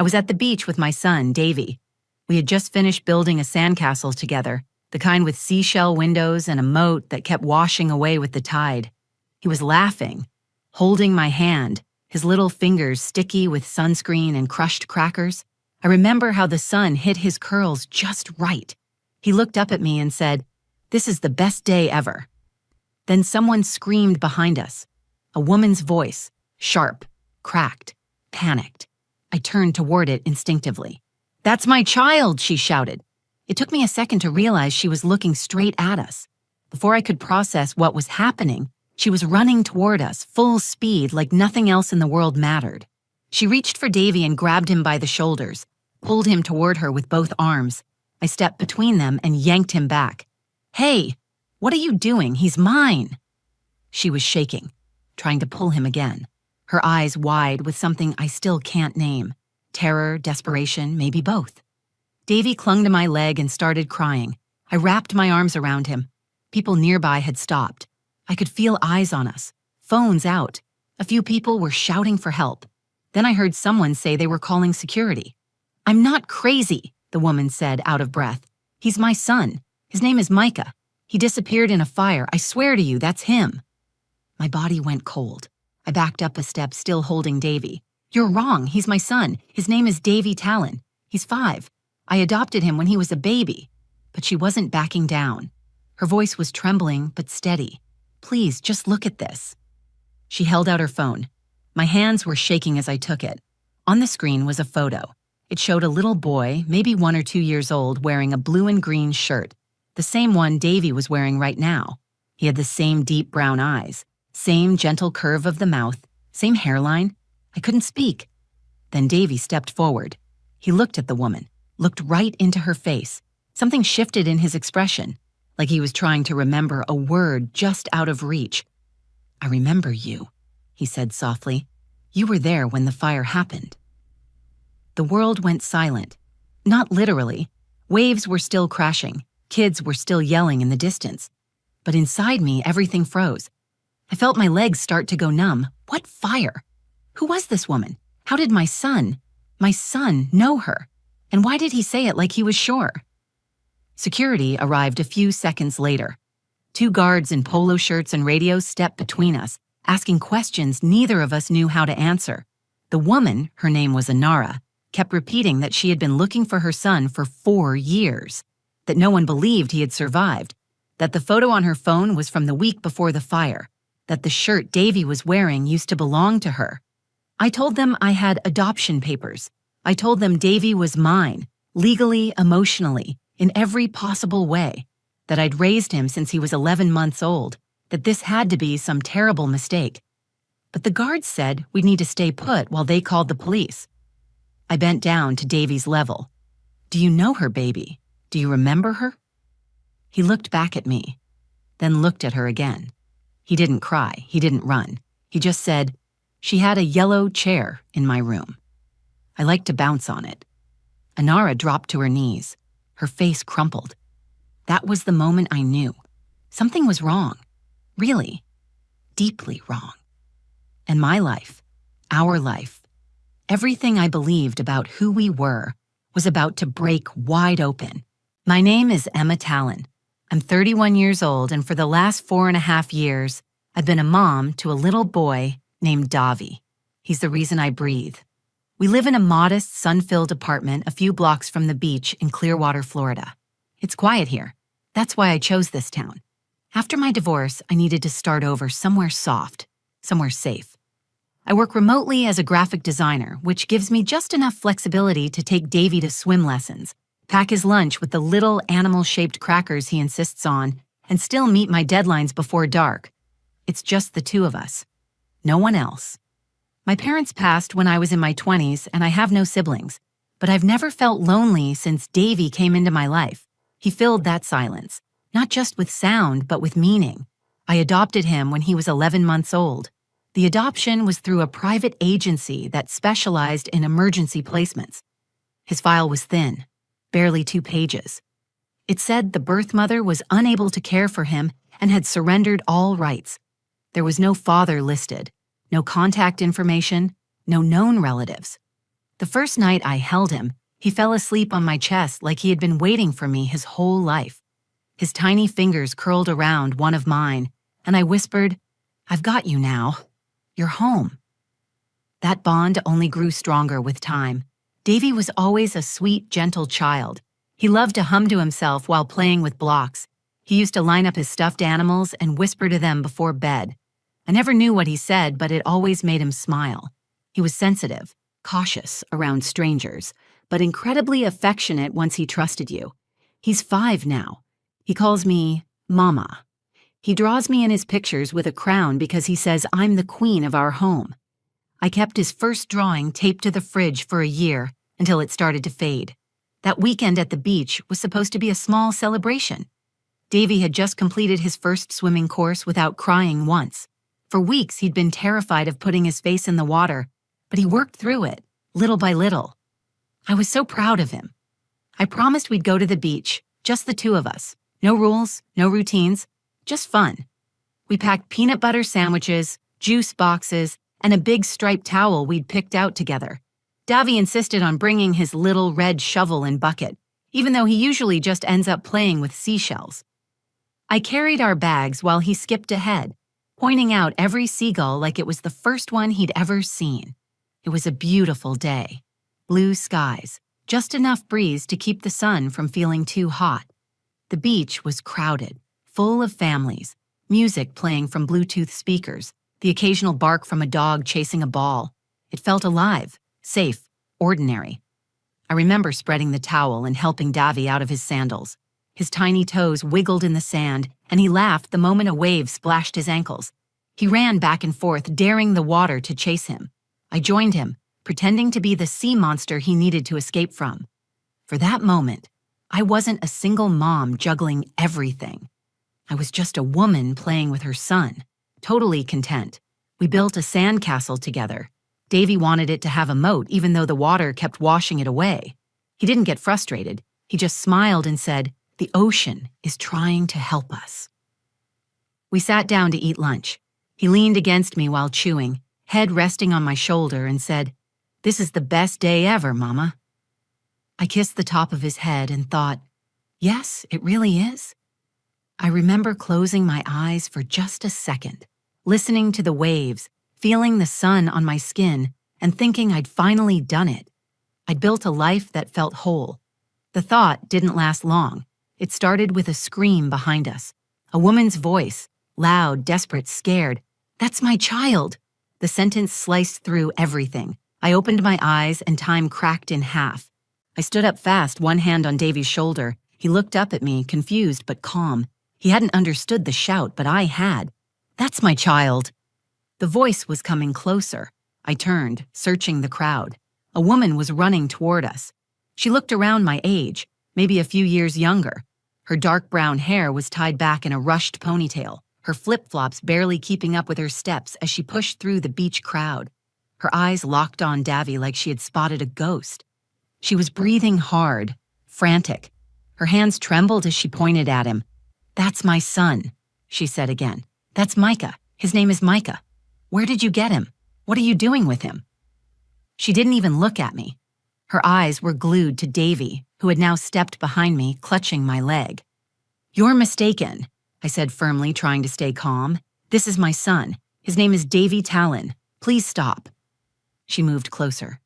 I was at the beach with my son, Davy. We had just finished building a sandcastle together, the kind with seashell windows and a moat that kept washing away with the tide. He was laughing, holding my hand, his little fingers sticky with sunscreen and crushed crackers. I remember how the sun hit his curls just right. He looked up at me and said, "This is the best day ever." Then someone screamed behind us. A woman's voice, sharp, cracked, panicked. I turned toward it instinctively. "That's my child," she shouted. It took me a second to realize she was looking straight at us. Before I could process what was happening, she was running toward us, full speed, like nothing else in the world mattered. She reached for Davy and grabbed him by the shoulders, pulled him toward her with both arms. I stepped between them and yanked him back. "Hey, what are you doing? He's mine." She was shaking, trying to pull him again, her eyes wide with something I still can't name. Terror, desperation, maybe both. Davy clung to my leg and started crying. I wrapped my arms around him. People nearby had stopped. I could feel eyes on us, phones out. A few people were shouting for help. Then I heard someone say they were calling security. "I'm not crazy," the woman said, out of breath. "He's my son. His name is Micah. He disappeared in a fire. I swear to you, that's him." My body went cold. I backed up a step, still holding Davy. "You're wrong. He's my son. His name is Davy Talon. He's 5. I adopted him when he was a baby." But she wasn't backing down. Her voice was trembling but steady. "Please, just look at this." She held out her phone. My hands were shaking as I took it. On the screen was a photo. It showed a little boy, maybe 1 or 2 years old, wearing a blue and green shirt, the same one Davy was wearing right now. He had the same deep brown eyes, same gentle curve of the mouth, same hairline. I couldn't speak. Then Davy stepped forward. He looked at the woman, looked right into her face. Something shifted in his expression, like he was trying to remember a word just out of reach. "I remember you," he said softly. "You were there when the fire happened." The world went silent. Not literally. Waves were still crashing. Kids were still yelling in the distance. But inside me, everything froze. I felt my legs start to go numb. What fire? Who was this woman? How did my son know her? And why did he say it like he was sure? Security arrived a few seconds later. 2 guards in polo shirts and radios stepped between us, asking questions neither of us knew how to answer. The woman, her name was Inara, kept repeating that she had been looking for her son for 4 years, that no one believed he had survived, that the photo on her phone was from the week before the fire, that the shirt Davy was wearing used to belong to her. I told them I had adoption papers. I told them Davy was mine, legally, emotionally, in every possible way, that I'd raised him since he was 11 months old, that this had to be some terrible mistake. But the guards said we'd need to stay put while they called the police. I bent down to Davy's level. "Do you know her, baby? Do you remember her?" He looked back at me, then looked at her again. He didn't cry, he didn't run. He just said, "She had a yellow chair in my room. I like to bounce on it." Inara dropped to her knees. Her face crumpled. That was the moment I knew. Something was wrong. Really, deeply wrong. And my life, our life, everything I believed about who we were was about to break wide open. My name is Emma Talon. I'm 31 years old, and for the last 4.5 years, I've been a mom to a little boy named Davi. He's the reason I breathe. We live in a modest, sun-filled apartment a few blocks from the beach in Clearwater, Florida. It's quiet here. That's why I chose this town. After my divorce, I needed to start over somewhere soft, somewhere safe. I work remotely as a graphic designer, which gives me just enough flexibility to take Davy to swim lessons, pack his lunch with the little animal-shaped crackers he insists on, and still meet my deadlines before dark. It's just the 2 of us. No one else. My parents passed when I was in my 20s, and I have no siblings, but I've never felt lonely since Davy came into my life. He filled that silence, not just with sound, but with meaning. I adopted him when he was 11 months old. The adoption was through a private agency that specialized in emergency placements. His file was thin, barely 2 pages. It said the birth mother was unable to care for him and had surrendered all rights. There was no father listed, no contact information, no known relatives. The first night I held him, he fell asleep on my chest like he had been waiting for me his whole life. His tiny fingers curled around one of mine, and I whispered, "I've got you now. You're home." That bond only grew stronger with time. Davy was always a sweet, gentle child. He loved to hum to himself while playing with blocks. He used to line up his stuffed animals and whisper to them before bed. I never knew what he said, but it always made him smile. He was sensitive, cautious around strangers, but incredibly affectionate once he trusted you. He's 5 now. He calls me Mama. He draws me in his pictures with a crown because he says I'm the queen of our home. I kept his first drawing taped to the fridge for a year until it started to fade. That weekend at the beach was supposed to be a small celebration. Davy had just completed his first swimming course without crying once. For weeks, he'd been terrified of putting his face in the water, but he worked through it, little by little. I was so proud of him. I promised we'd go to the beach, just the two of us. No rules, no routines, just fun. We packed peanut butter sandwiches, juice boxes, and a big striped towel we'd picked out together. Davy insisted on bringing his little red shovel and bucket, even though he usually just ends up playing with seashells. I carried our bags while he skipped ahead, pointing out every seagull like it was the first one he'd ever seen. It was a beautiful day. Blue skies, just enough breeze to keep the sun from feeling too hot. The beach was crowded, full of families, music playing from Bluetooth speakers, the occasional bark from a dog chasing a ball. It felt alive, safe, ordinary. I remember spreading the towel and helping Davy out of his sandals. His tiny toes wiggled in the sand, and he laughed the moment a wave splashed his ankles. He ran back and forth, daring the water to chase him. I joined him, pretending to be the sea monster he needed to escape from. For that moment, I wasn't a single mom juggling everything. I was just a woman playing with her son, totally content. We built a sandcastle together. Davy wanted it to have a moat even though the water kept washing it away. He didn't get frustrated. He just smiled and said, "The ocean is trying to help us." We sat down to eat lunch. He leaned against me while chewing, head resting on my shoulder, and said, "This is the best day ever, Mama." I kissed the top of his head and thought, yes, it really is. I remember closing my eyes for just a second, listening to the waves, feeling the sun on my skin, and thinking I'd finally done it. I'd built a life that felt whole. The thought didn't last long. It started with a scream behind us. A woman's voice, loud, desperate, scared. "That's my child!" The sentence sliced through everything. I opened my eyes and time cracked in half. I stood up fast, one hand on Davy's shoulder. He looked up at me, confused but calm. He hadn't understood the shout, but I had. "That's my child!" The voice was coming closer. I turned, searching the crowd. A woman was running toward us. She looked around my age, maybe a few years younger. Her dark brown hair was tied back in a rushed ponytail, her flip-flops barely keeping up with her steps as she pushed through the beach crowd. Her eyes locked on Davy like she had spotted a ghost. She was breathing hard, frantic. Her hands trembled as she pointed at him. "That's my son," she said again. "That's Micah. His name is Micah. Where did you get him? What are you doing with him?" She didn't even look at me. Her eyes were glued to Davy, who had now stepped behind me, clutching my leg. "You're mistaken," I said firmly, trying to stay calm. "This is my son. His name is Davy Talon. Please stop." She moved closer.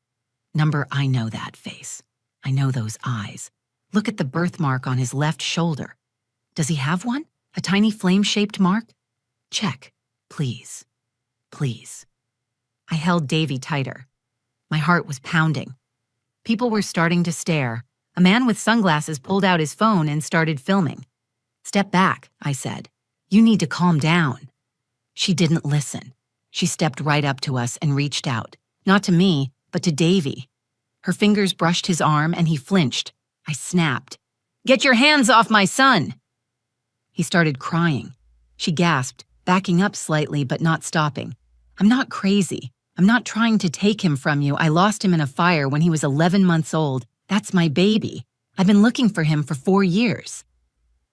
I know that face. I know those eyes. Look at the birthmark on his left shoulder. Does he have one? A tiny flame-shaped mark? Check, please. Please. I held Davy tighter. My heart was pounding. People were starting to stare. A man with sunglasses pulled out his phone and started filming. "Step back," I said. "You need to calm down." She didn't listen. She stepped right up to us and reached out. Not to me, but to Davy. Her fingers brushed his arm and he flinched. I snapped. "Get your hands off my son!" He started crying. She gasped, backing up slightly but not stopping. "I'm not crazy. I'm not trying to take him from you. I lost him in a fire when he was 11 months old. That's my baby. I've been looking for him for 4 years.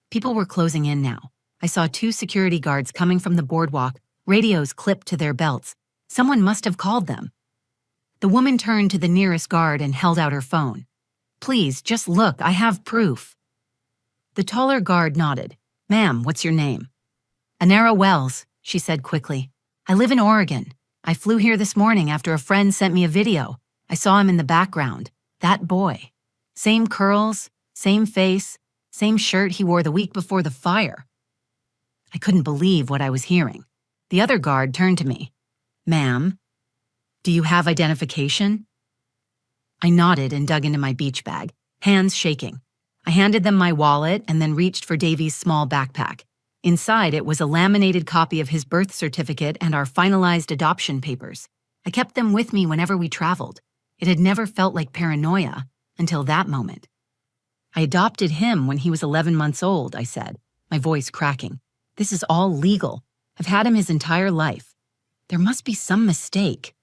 People were closing in now. I saw 2 security guards coming from the boardwalk, radios clipped to their belts. Someone must have called them. The woman turned to the nearest guard and held out her phone. "Please, just look, I have proof." The taller guard nodded. "Ma'am, what's your name?" "Anara Wells," she said quickly. "I live in Oregon. I flew here this morning after a friend sent me a video. I saw him in the background. That boy. Same curls, same face, same shirt he wore the week before the fire." I couldn't believe what I was hearing. The other guard turned to me. "Ma'am, do you have identification?" I nodded and dug into my beach bag, hands shaking. I handed them my wallet and then reached for Davy's small backpack. Inside it was a laminated copy of his birth certificate and our finalized adoption papers. I kept them with me whenever we traveled. It had never felt like paranoia until that moment. "I adopted him when he was 11 months old," I said, my voice cracking. "This is all legal. I've had him his entire life. There must be some mistake."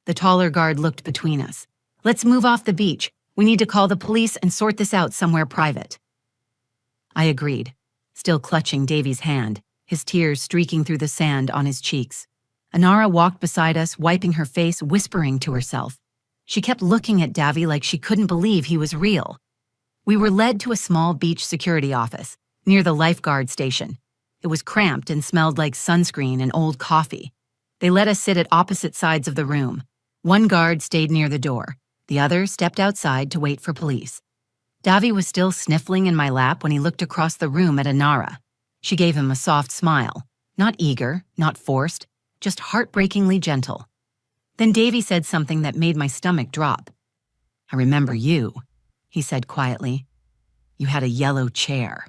The taller guard looked between us. "Let's move off the beach. We need to call the police and sort this out somewhere private." I agreed, still clutching Davy's hand, his tears streaking through the sand on his cheeks. Anara walked beside us, wiping her face, whispering to herself. She kept looking at Davy like she couldn't believe he was real. We were led to a small beach security office, near the lifeguard station. It was cramped and smelled like sunscreen and old coffee. They let us sit at opposite sides of the room. One guard stayed near the door. The other stepped outside to wait for police. Davy was still sniffling in my lap when he looked across the room at Anara. She gave him a soft smile, not eager, not forced, just heartbreakingly gentle. Then Davy said something that made my stomach drop. "I remember you," he said quietly. "You had a yellow chair.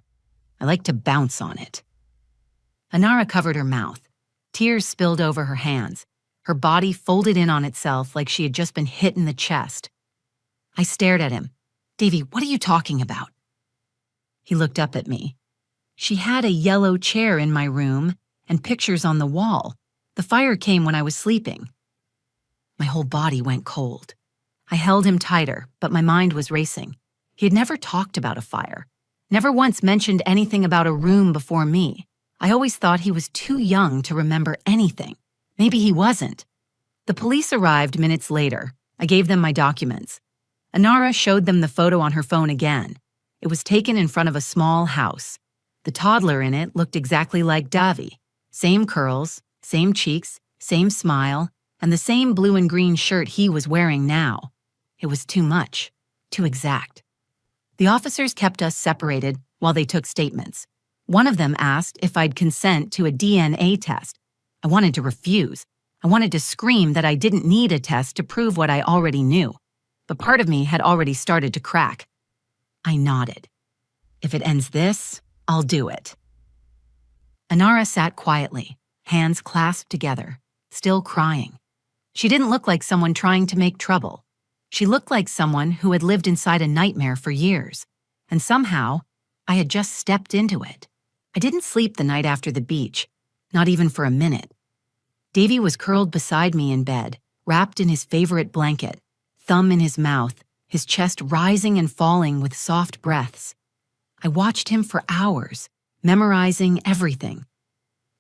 I like to bounce on it." Anara covered her mouth. Tears spilled over her hands. Her body folded in on itself like she had just been hit in the chest. I stared at him. "Davy, what are you talking about?" He looked up at me. "She had a yellow chair in my room and pictures on the wall. The fire came when I was sleeping." My whole body went cold. I held him tighter, but my mind was racing. He had never talked about a fire, never once mentioned anything about a room before me. I always thought he was too young to remember anything. Maybe he wasn't. The police arrived minutes later. I gave them my documents. Anara showed them the photo on her phone again. It was taken in front of a small house. The toddler in it looked exactly like Davy. Same curls, same cheeks, same smile, and the same blue and green shirt he was wearing now. It was too much, too exact. The officers kept us separated while they took statements. One of them asked if I'd consent to a DNA test. I wanted to refuse. I wanted to scream that I didn't need a test to prove what I already knew. But part of me had already started to crack. I nodded. "If it ends this, I'll do it." Anara sat quietly, hands clasped together, still crying. She didn't look like someone trying to make trouble. She looked like someone who had lived inside a nightmare for years. And somehow, I had just stepped into it. I didn't sleep the night after the beach, not even for a minute. Davy was curled beside me in bed, wrapped in his favorite blanket, thumb in his mouth, his chest rising and falling with soft breaths. I watched him for hours, memorizing everything.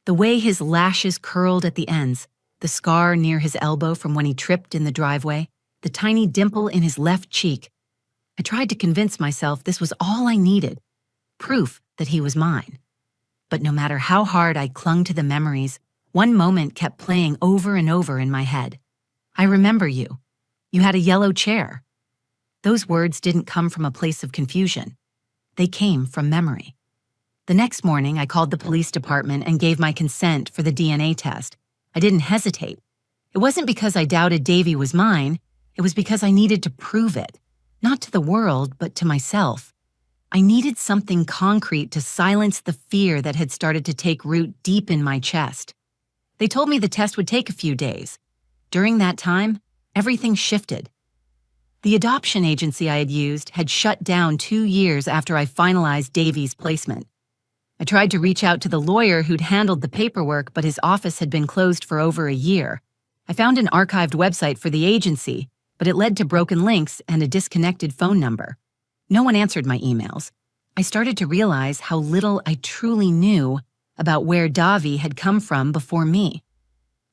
The way his lashes curled at the ends, the scar near his elbow from when he tripped in the driveway, the tiny dimple in his left cheek. I tried to convince myself this was all I needed, proof that he was mine. But no matter how hard I clung to the memories, one moment kept playing over and over in my head. "I remember you. You had a yellow chair." Those words didn't come from a place of confusion. They came from memory. The next morning, I called the police department and gave my consent for the DNA test. I didn't hesitate. It wasn't because I doubted Davy was mine. It was because I needed to prove it, not to the world, but to myself. I needed something concrete to silence the fear that had started to take root deep in my chest. They told me the test would take a few days. During that time, everything shifted. The adoption agency I had used had shut down 2 years after I finalized Davy's placement. I tried to reach out to the lawyer who'd handled the paperwork, but his office had been closed for over a year. I found an archived website for the agency, but it led to broken links and a disconnected phone number. No one answered my emails. I started to realize how little I truly knew about where Davy had come from before me.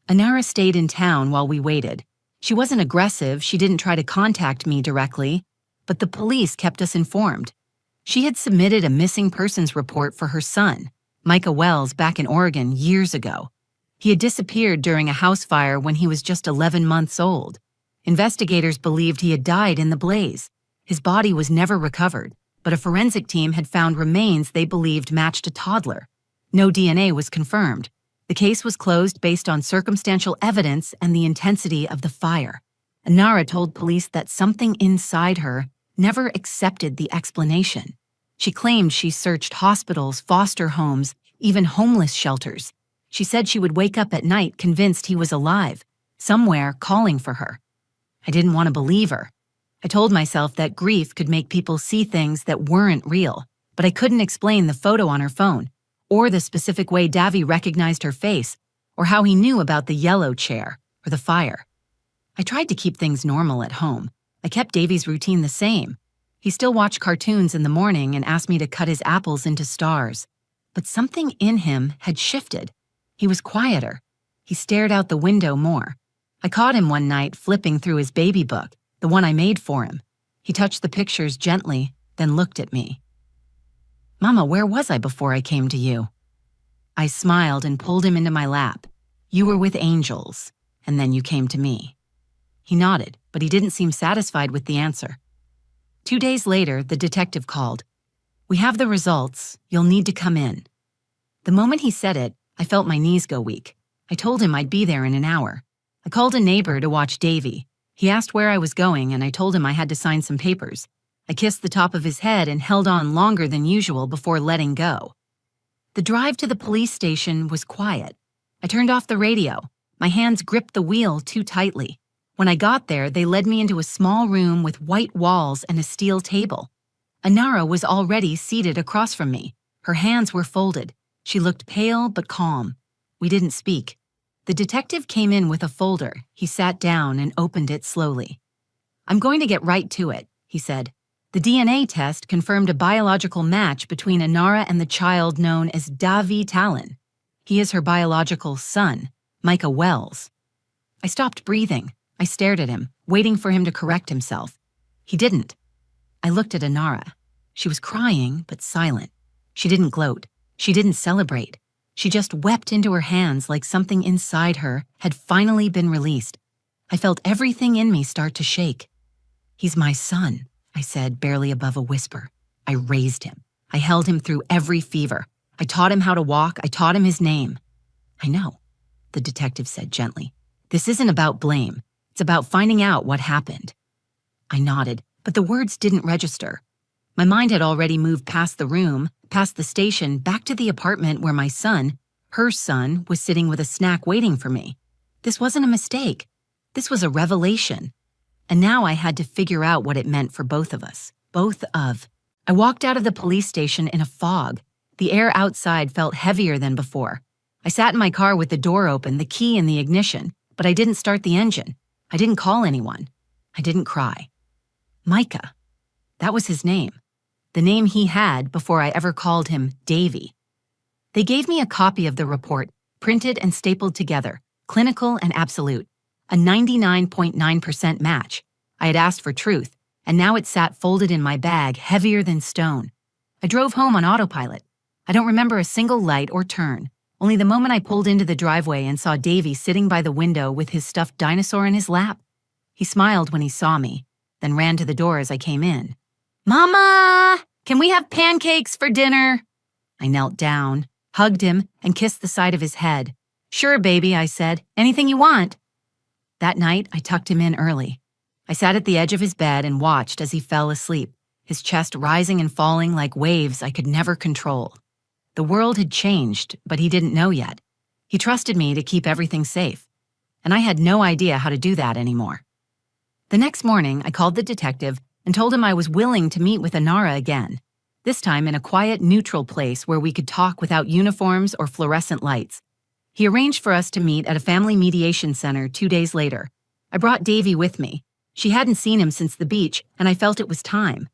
Anara stayed in town while we waited. She wasn't aggressive, she didn't try to contact me directly, but the police kept us informed. She had submitted a missing persons report for her son, Micah Wells, back in Oregon years ago. He had disappeared during a house fire when he was just 11 months old. Investigators believed he had died in the blaze. His body was never recovered, but a forensic team had found remains they believed matched a toddler. No DNA was confirmed. The case was closed based on circumstantial evidence and the intensity of the fire. Anara told police that something inside her never accepted the explanation. She claimed she searched hospitals, foster homes, even homeless shelters. She said she would wake up at night convinced he was alive, somewhere calling for her. I didn't want to believe her. I told myself that grief could make people see things that weren't real, but I couldn't explain the photo on her phone, or the specific way Davy recognized her face, or how he knew about the yellow chair or the fire. I tried to keep things normal at home. I kept Davy's routine the same. He still watched cartoons in the morning and asked me to cut his apples into stars. But something in him had shifted. He was quieter. He stared out the window more. I caught him one night flipping through his baby book, the one I made for him. He touched the pictures gently, then looked at me. "Mama, where was I before I came to you?" I smiled and pulled him into my lap. "You were with angels, and then you came to me." He nodded, but he didn't seem satisfied with the answer. 2 days later, the detective called. "We have the results. You'll need to come in." The moment he said it, I felt my knees go weak. I told him I'd be there in an hour. I called a neighbor to watch Davy. He asked where I was going, and I told him I had to sign some papers. I kissed the top of his head and held on longer than usual before letting go. The drive to the police station was quiet. I turned off the radio. My hands gripped the wheel too tightly. When I got there, they led me into a small room with white walls and a steel table. Anara was already seated across from me. Her hands were folded. She looked pale but calm. We didn't speak. The detective came in with a folder. He sat down and opened it slowly. "I'm going to get right to it," he said. "The DNA test confirmed a biological match between Anara and the child known as Davy Talon. He is her biological son, Micah Wells." I stopped breathing. I stared at him, waiting for him to correct himself. He didn't. I looked at Anara. She was crying, but silent. She didn't gloat. She didn't celebrate. She just wept into her hands like something inside her had finally been released. I felt everything in me start to shake. "He's my son," I said, barely above a whisper. I raised him. I held him through every fever. I taught him how to walk. I taught him his name. "I know," the detective said gently. "This isn't about blame. It's about finding out what happened." I nodded, but the words didn't register. My mind had already moved past the room, past the station, back to the apartment where my son, her son, was sitting with a snack waiting for me. This wasn't a mistake. This was a revelation. And now I had to figure out what it meant for both of us. I walked out of the police station in a fog. The air outside felt heavier than before. I sat in my car with the door open, the key in the ignition, but I didn't start the engine. I didn't call anyone. I didn't cry. Micah. That was his name. The name he had before I ever called him Davy. They gave me a copy of the report, printed and stapled together, clinical and absolute, a 99.9% match. I had asked for truth, and now it sat folded in my bag, heavier than stone. I drove home on autopilot. I don't remember a single light or turn, only the moment I pulled into the driveway and saw Davy sitting by the window with his stuffed dinosaur in his lap. He smiled when he saw me, then ran to the door as I came in. "Mama, can we have pancakes for dinner?" I knelt down, hugged him, and kissed the side of his head. "Sure, baby," I said. "Anything you want." That night, I tucked him in early. I sat at the edge of his bed and watched as he fell asleep, his chest rising and falling like waves I could never control. The world had changed, but he didn't know yet. He trusted me to keep everything safe, and I had no idea how to do that anymore. The next morning, I called the detective and told him I was willing to meet with Anara again, this time in a quiet, neutral place where we could talk without uniforms or fluorescent lights. He arranged for us to meet at a family mediation center 2 days later. I brought Davy with me. She hadn't seen him since the beach, and I felt it was time.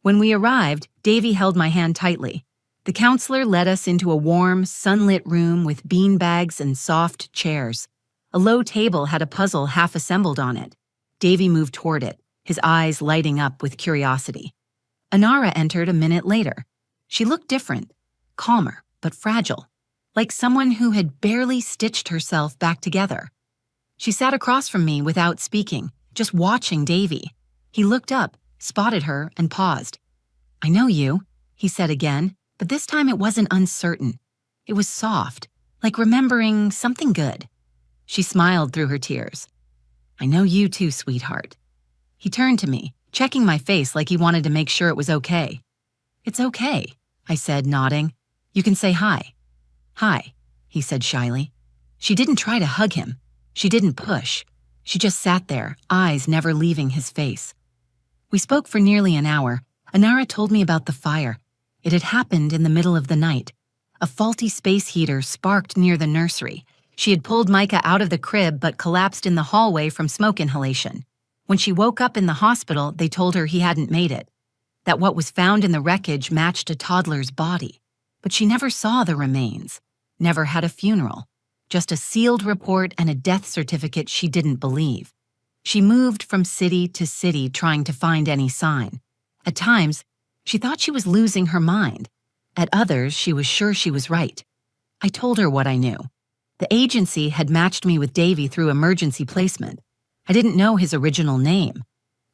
When we arrived, Davy held my hand tightly. The counselor led us into a warm, sunlit room with beanbags and soft chairs. A low table had a puzzle half assembled on it. Davy moved toward it, his eyes lighting up with curiosity. Anara entered a minute later. She looked different, calmer but fragile, like someone who had barely stitched herself back together. She sat across from me without speaking, just watching Davy. He looked up, spotted her, and paused. "I know you," he said again, but this time it wasn't uncertain. It was soft, like remembering something good. She smiled through her tears. "I know you too, sweetheart." He turned to me, checking my face like he wanted to make sure it was okay. "It's okay," I said, nodding. "You can say hi." "Hi," he said shyly. She didn't try to hug him. She didn't push. She just sat there, eyes never leaving his face. We spoke for nearly an hour. Anara told me about the fire. It had happened in the middle of the night. A faulty space heater sparked near the nursery. She had pulled Micah out of the crib but collapsed in the hallway from smoke inhalation. When she woke up in the hospital, they told her he hadn't made it, that what was found in the wreckage matched a toddler's body. But she never saw the remains, never had a funeral, just a sealed report and a death certificate she didn't believe. She moved from city to city trying to find any sign. At times, she thought she was losing her mind. At others, she was sure she was right. I told her what I knew. The agency had matched me with Davy through emergency placement. I didn't know his original name.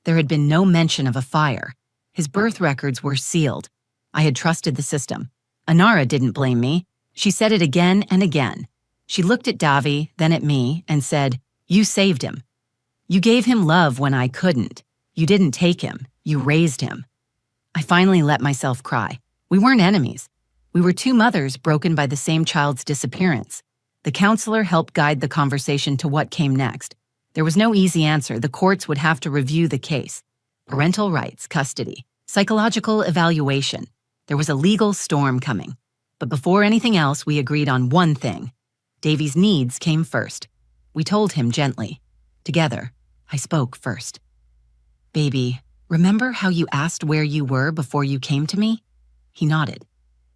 There had been no mention of a fire. His birth records were sealed. I had trusted the system. Anara didn't blame me. She said it again and again. She looked at Davy, then at me, and said, "You saved him. You gave him love when I couldn't. You didn't take him. You raised him." I finally let myself cry. We weren't enemies. We were two mothers broken by the same child's disappearance. The counselor helped guide the conversation to what came next. There was no easy answer. The courts would have to review the case. Parental rights, custody, psychological evaluation. There was a legal storm coming. But before anything else, we agreed on one thing. Davy's needs came first. We told him gently. Together, I spoke first. "Baby, remember how you asked where you were before you came to me?" He nodded.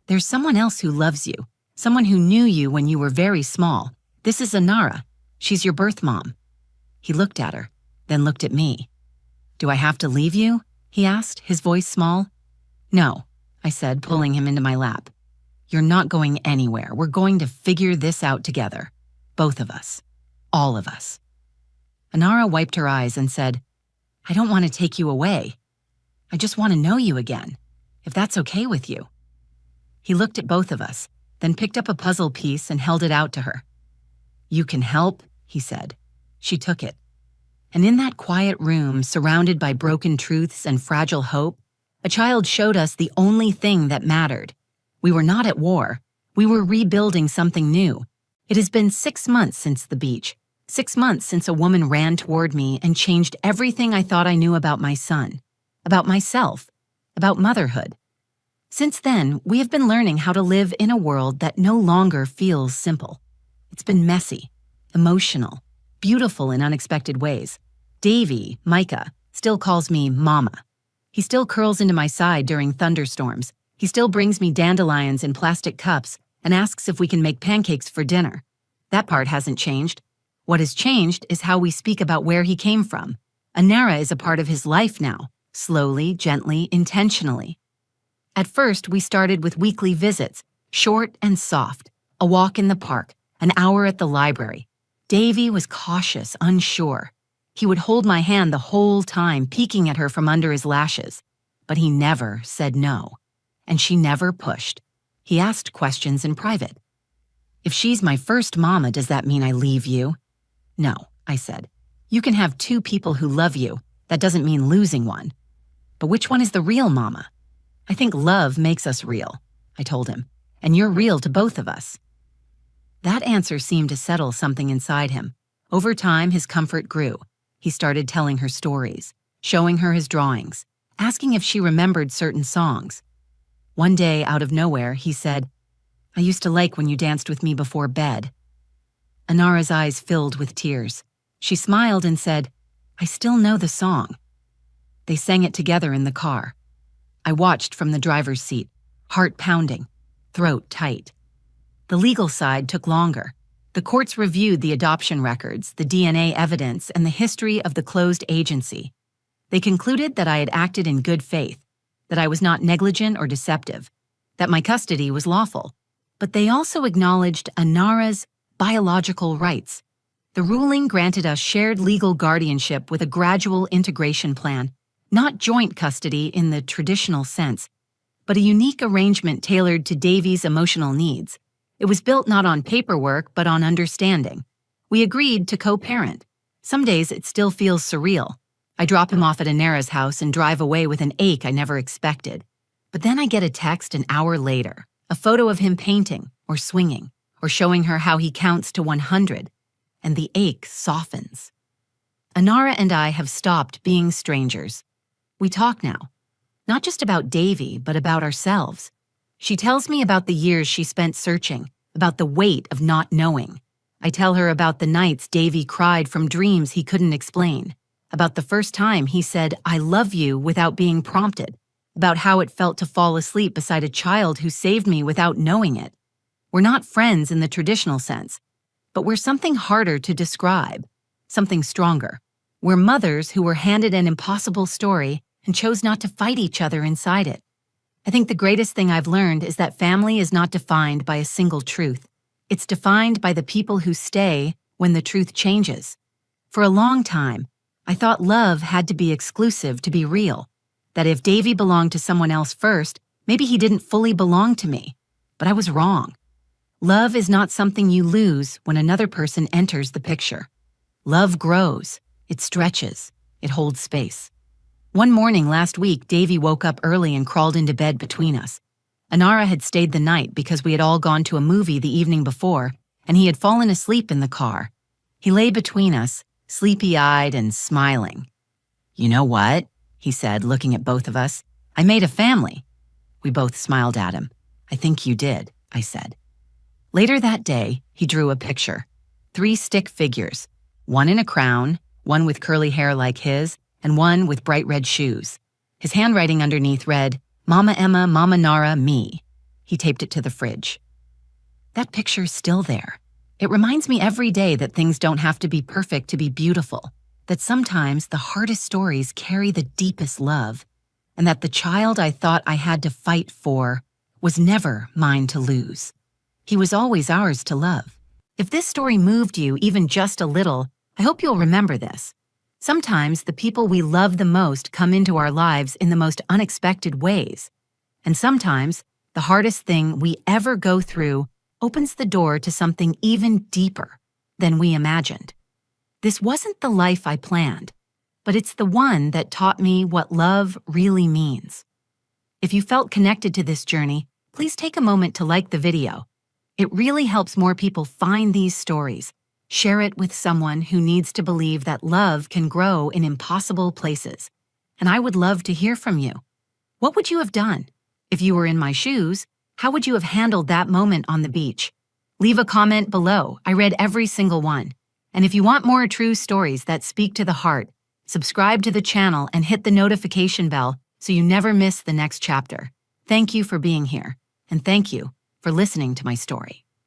"There's someone else who loves you, someone who knew you when you were very small. This is Anara. She's your birth mom." He looked at her, then looked at me. "Do I have to leave you?" he asked, his voice small. "No," I said, pulling him into my lap. "You're not going anywhere. We're going to figure this out together. Both of us. All of us." Anara wiped her eyes and said, "I don't want to take you away. I just want to know you again, if that's okay with you." He looked at both of us, then picked up a puzzle piece and held it out to her. "You can help," he said. She took it. And in that quiet room, surrounded by broken truths and fragile hope, a child showed us the only thing that mattered. We were not at war. We were rebuilding something new. It has been 6 months since the beach. 6 months since a woman ran toward me and changed everything I thought I knew about my son, about myself, about motherhood. Since then, we have been learning how to live in a world that no longer feels simple. It's been messy, emotional, beautiful in unexpected ways. Davy, Micah, still calls me Mama. He still curls into my side during thunderstorms. He still brings me dandelions in plastic cups and asks if we can make pancakes for dinner. That part hasn't changed. What has changed is how we speak about where he came from. Anara is a part of his life now, slowly, gently, intentionally. At first, we started with weekly visits, short and soft, a walk in the park, an hour at the library. Davy was cautious, unsure. He would hold my hand the whole time, peeking at her from under his lashes. But he never said no, and she never pushed. He asked questions in private. "If she's my first mama, does that mean I leave you?" "No," I said. "You can have 2 people who love you. That doesn't mean losing one. But which one is the real mama?" "I think love makes us real," I told him, "and you're real to both of us." That answer seemed to settle something inside him. Over time, his comfort grew. He started telling her stories, showing her his drawings, asking if she remembered certain songs. One day, out of nowhere, he said, "I used to like when you danced with me before bed." Anara's eyes filled with tears. She smiled and said, "I still know the song." They sang it together in the car. I watched from the driver's seat, heart pounding, throat tight. The legal side took longer. The courts reviewed the adoption records, the DNA evidence, and the history of the closed agency. They concluded that I had acted in good faith, that I was not negligent or deceptive, that my custody was lawful. But they also acknowledged Anara's biological rights. The ruling granted us shared legal guardianship with a gradual integration plan, not joint custody in the traditional sense, but a unique arrangement tailored to Davy's emotional needs. It was built not on paperwork, but on understanding. We agreed to co-parent. Some days it still feels surreal. I drop him off at Anara's house and drive away with an ache I never expected. But then I get a text an hour later, a photo of him painting or swinging or showing her how he counts to 100, and the ache softens. Anara and I have stopped being strangers. We talk now, not just about Davy, but about ourselves. She tells me about the years she spent searching, about the weight of not knowing. I tell her about the nights Davy cried from dreams he couldn't explain, about the first time he said, "I love you," without being prompted, about how it felt to fall asleep beside a child who saved me without knowing it. We're not friends in the traditional sense, but we're something harder to describe, something stronger. We're mothers who were handed an impossible story and chose not to fight each other inside it. I think the greatest thing I've learned is that family is not defined by a single truth. It's defined by the people who stay when the truth changes. For a long time, I thought love had to be exclusive to be real, that if Davy belonged to someone else first, maybe he didn't fully belong to me. But I was wrong. Love is not something you lose when another person enters the picture. Love grows, it stretches, it holds space. One morning last week, Davy woke up early and crawled into bed between us. Anara had stayed the night because we had all gone to a movie the evening before, and he had fallen asleep in the car. He lay between us, sleepy-eyed and smiling. "You know what?" he said, looking at both of us. "I made a family." We both smiled at him. "I think you did," I said. Later that day, he drew a picture. 3 stick figures, one in a crown, one with curly hair like his, and one with bright red shoes. His handwriting underneath read, "Mama Emma, Mama Nara, me." He taped it to the fridge. That picture's still there. It reminds me every day that things don't have to be perfect to be beautiful, that sometimes the hardest stories carry the deepest love, and that the child I thought I had to fight for was never mine to lose. He was always ours to love. If this story moved you even just a little, I hope you'll remember this. Sometimes the people we love the most come into our lives in the most unexpected ways. And sometimes the hardest thing we ever go through opens the door to something even deeper than we imagined. This wasn't the life I planned, but it's the one that taught me what love really means. If you felt connected to this journey, please take a moment to like the video. It really helps more people find these stories. Share it with someone who needs to believe that love can grow in impossible places. And I would love to hear from you. What would you have done? If you were in my shoes, how would you have handled that moment on the beach? Leave a comment below. I read every single one. And if you want more true stories that speak to the heart, subscribe to the channel and hit the notification bell so you never miss the next chapter. Thank you for being here, and thank you for listening to my story.